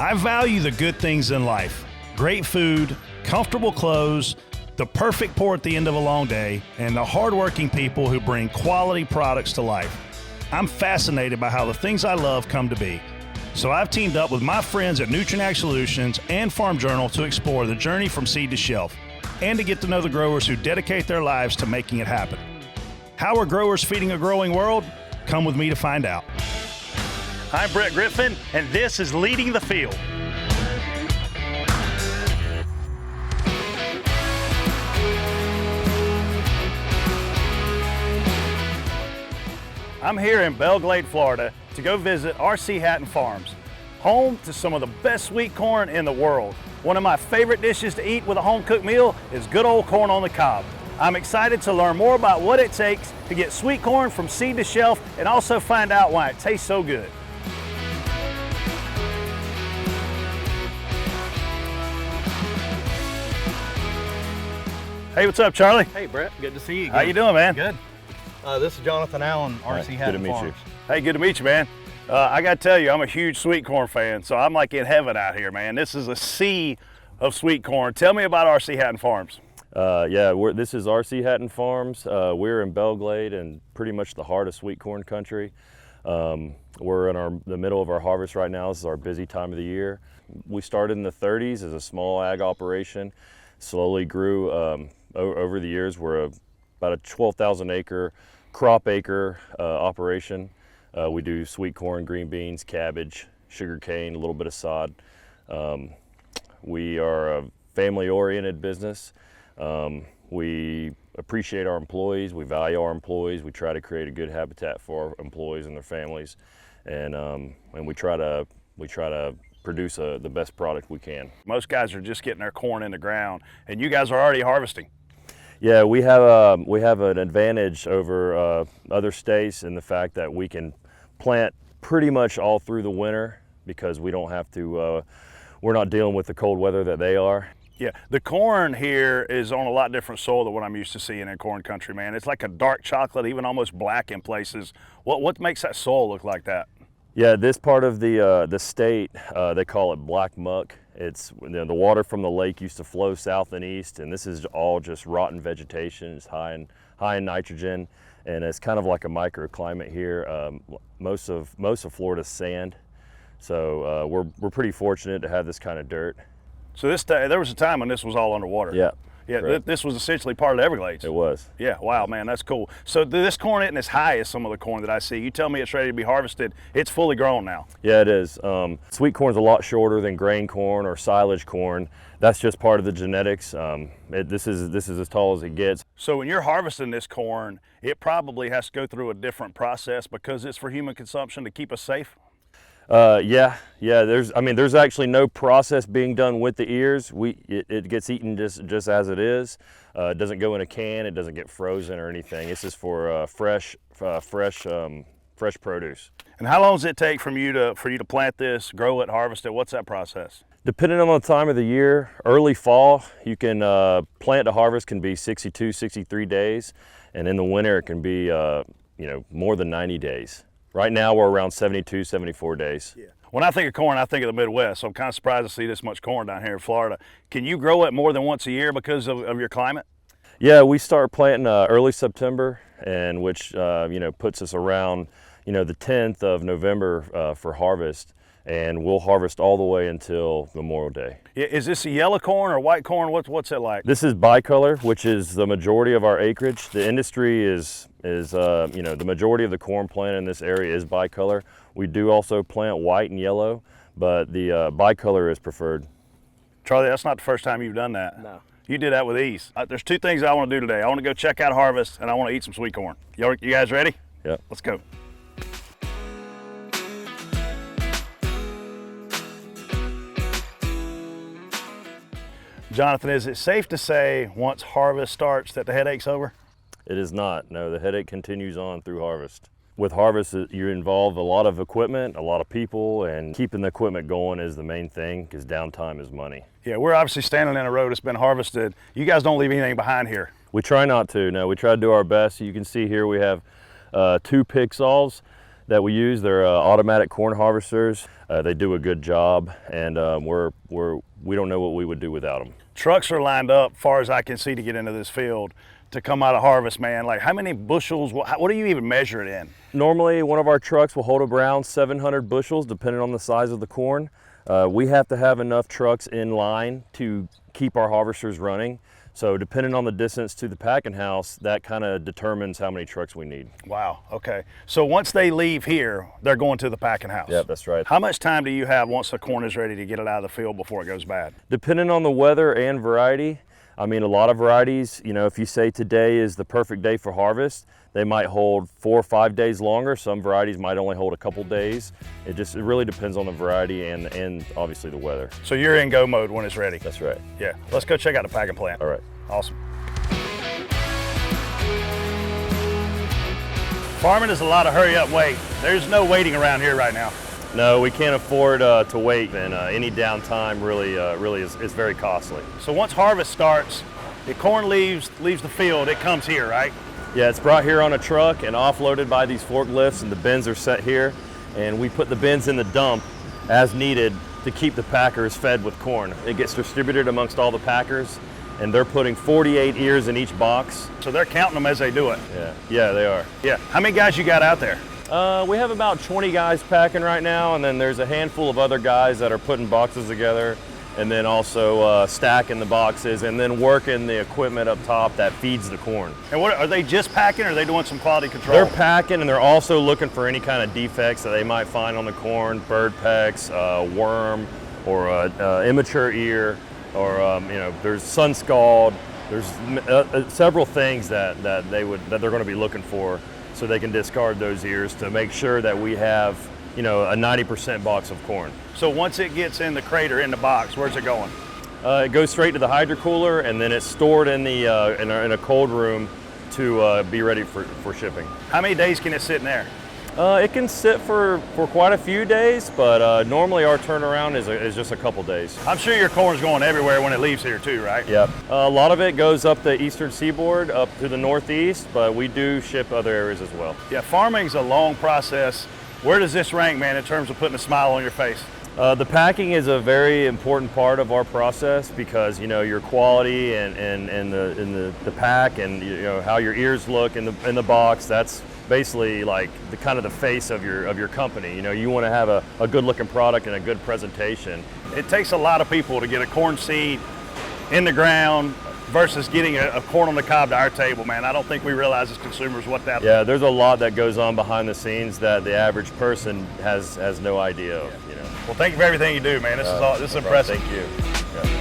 I value the good things in life: great food, comfortable clothes, the perfect pour at the end of a long day, and the hardworking people who bring quality products to life. I'm fascinated by how the things I love come to be. So I've teamed up with my friends at Nutrien Ag Solutions and Farm Journal to explore the journey from seed to shelf and to get to know the growers who dedicate their lives to making it happen. How are growers feeding a growing world? Come with me to find out. I'm Brett Griffin, and this is Leading the Field. I'm here in Belle Glade, Florida to go visit R.C. Hatton Farms, home to some of the best sweet corn in the world. One of my favorite dishes to eat with a home-cooked meal is good old corn on the cob. I'm excited to learn more about what it takes to get sweet corn from seed to shelf and also find out why it tastes so good. Hey, what's up, Charlie? Hey, Brett. Good to see you again. How you doing, man? Good. This is Jonathan Allen, R.C. Hatton Farms. Good to meet you. Hey, good to meet you, man. I got to tell you, I'm a huge sweet corn fan, so I'm like in heaven out here, man. This is a sea of sweet corn. Tell me about R.C. Hatton Farms. This is R.C. Hatton Farms. We're in Belle Glade and pretty much the heart of sweet corn country. We're in the middle of our harvest right now. This is our busy time of the year. We started in the 30s as a small ag operation, slowly grew over the years. We're about a 12,000 acre crop acre operation. We do sweet corn, green beans, cabbage, sugarcane, a little bit of sod. We are a family-oriented business. We appreciate our employees. We value our employees. We try to create a good habitat for our employees and their families, and we try to produce the best product we can. Most guys are just getting their corn in the ground, and you guys are already harvesting. Yeah, we have an advantage over other states in the fact that we can plant pretty much all through the winter because we don't have to. We're not dealing with the cold weather that they are. Yeah, the corn here is on a lot different soil than what I'm used to seeing in corn country, man. It's like a dark chocolate, even almost black in places. What makes that soil look like that? Yeah, this part of the state, they call it black muck. It's the water from the lake used to flow south and east, and this is all just rotten vegetation. It's high in nitrogen, and it's kind of like a microclimate here. Most of Florida's sand, so we're pretty fortunate to have this kind of dirt. So there was a time when this was all underwater. Yeah. Yeah, this was essentially part of the Everglades. It was. Yeah, wow, man, that's cool. So this corn isn't as high as some of the corn that I see. You tell me it's ready to be harvested. It's fully grown now. Yeah, it is. Sweet corn's a lot shorter than grain corn or silage corn. That's just part of the genetics. This is as tall as it gets. So when you're harvesting this corn, it probably has to go through a different process because it's for human consumption to keep us safe? Yeah. There's actually no process being done with the ears. It gets eaten just as it is. It doesn't go in a can. It doesn't get frozen or anything. It's just for fresh produce. And how long does it take for you to plant this, grow it, harvest it? What's that process? Depending on the time of the year, early fall, you can plant to harvest can be 62, 63 days, and in the winter it can be more than 90 days. Right now we're around 72, 74 days. Yeah. When I think of corn, I think of the Midwest, so I'm kind of surprised to see this much corn down here in Florida. Can you grow it more than once a year because of your climate? Yeah, we start planting early September, and which puts us around the 10th of November for harvest, and we'll harvest all the way until Memorial Day. Is this a yellow corn or white corn? What's it like? This is bicolor, which is the majority of our acreage. The industry is the majority of the corn planted in this area is bicolor. We do also plant white and yellow, but the bicolor is preferred. Charlie, that's not the first time you've done that. No. You did that with ease. There's two things I want to do today. I want to go check out harvest, and I want to eat some sweet corn. You guys ready? Yeah. Let's go. Jonathan, is it safe to say once harvest starts that the headache's over? It is not. No, the headache continues on through harvest. With harvest, you involve a lot of equipment, a lot of people, and keeping the equipment going is the main thing because downtime is money. Yeah, we're obviously standing in a road that's been harvested. You guys don't leave anything behind here. We try not to. No, we try to do our best. You can see here we have 2 pick saws. that we use. They're automatic corn harvesters. They do a good job, and we don't know what we would do without them. Trucks are lined up, far as I can see, to get into this field to come out of harvest, man. Like, how many bushels, what do you even measure it in? Normally, one of our trucks will hold around 700 bushels, depending on the size of the corn. We have to have enough trucks in line to keep our harvesters running. So depending on the distance to the packing house, that kind of determines how many trucks we need. Wow, okay. So once they leave here, they're going to the packing house? Yeah, that's right. How much time do you have once the corn is ready to get it out of the field before it goes bad? Depending on the weather and variety. I mean, a lot of varieties, you know, if you say today is the perfect day for harvest, they might hold 4 or 5 days longer. Some varieties might only hold a couple days. It really depends on the variety and obviously the weather. So you're in go mode when it's ready? That's right. Yeah, let's go check out the packing plant. All right. Awesome. Farming is a lot of hurry up wait. There's no waiting around here right now. No, we can't afford to wait, and any downtime really is very costly. So once harvest starts, the corn leaves the field, it comes here, right? Yeah, it's brought here on a truck and offloaded by these forklifts, and the bins are set here, and we put the bins in the dump as needed to keep the packers fed with corn. It gets distributed amongst all the packers, and they're putting 48 ears in each box. So they're counting them as they do it? Yeah, they are. Yeah. How many guys you got out there? We have about 20 guys packing right now, and then there's a handful of other guys that are putting boxes together, and then also stacking the boxes, and then working the equipment up top that feeds the corn. And what are they just packing, or are they doing some quality control? They're packing, and they're also looking for any kind of defects that they might find on the corn, bird pecks, worm, or immature ear, or you know, there's sun scald. There's several things that they're going to be looking for, so they can discard those ears to make sure that we have, you know, a 90% box of corn. So once it gets in the crate or in the box, where's it going? It goes straight to the hydrocooler, and then it's stored in the in a cold room to be ready for shipping. How many days can it sit in there? It can sit for quite a few days, but normally our turnaround is just a couple days. I'm sure your corn's going everywhere when it leaves here too, right? Yeah. A lot of it goes up the eastern seaboard, up to the northeast, but we do ship other areas as well. Yeah, farming's a long process. Where does this rank, man, in terms of putting a smile on your face? The packing is a very important part of our process because, you know, your quality and the pack, and, you know, how your ears look in the box, that's basically like the kind of the face of your company. You know, you want to have a good looking product and a good presentation. It takes a lot of people to get a corn seed in the ground versus getting a corn on the cob to our table, man. I don't think we realize as consumers what that. Yeah, there's a lot that goes on behind the scenes that the average person has no idea of. You know. Well, thank you for everything you do, man. This is impressive. Thank you. Yeah.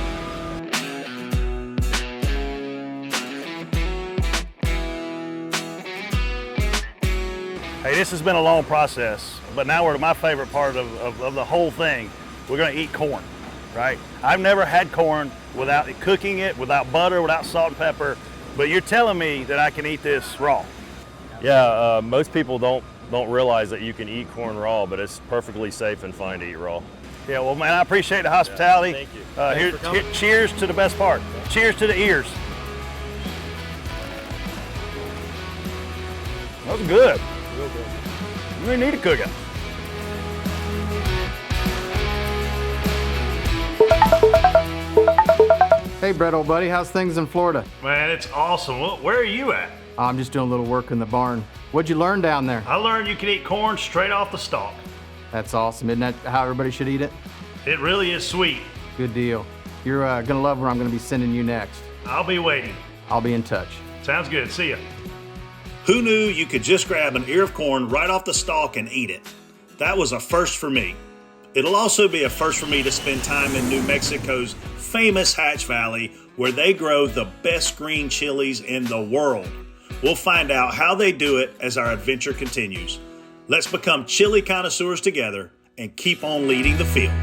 Hey, this has been a long process, but now we're to my favorite part of the whole thing. We're gonna eat corn, right? I've never had corn without cooking it, without butter, without salt and pepper, but you're telling me that I can eat this raw. Yeah, most people don't realize that you can eat corn raw, but it's perfectly safe and fine to eat raw. Yeah, well, man, I appreciate the hospitality. Yeah, thank you. Here, cheers to the best part. Cheers to the ears. That was good. Real good. You really need to cook it. Hey Brett, old buddy, how's things in Florida? Man, it's awesome. Where are you at? I'm just doing a little work in the barn. What'd you learn down there? I learned you can eat corn straight off the stalk. That's awesome. Isn't that how everybody should eat it? It really is sweet. Good deal. You're gonna love where I'm gonna be sending you next. I'll be waiting. I'll be in touch. Sounds good. See ya. Who knew you could just grab an ear of corn right off the stalk and eat it? That was a first for me. It'll also be a first for me to spend time in New Mexico's famous Hatch Valley, where they grow the best green chilies in the world. We'll find out how they do it as our adventure continues. Let's become chili connoisseurs together and keep on leading the field.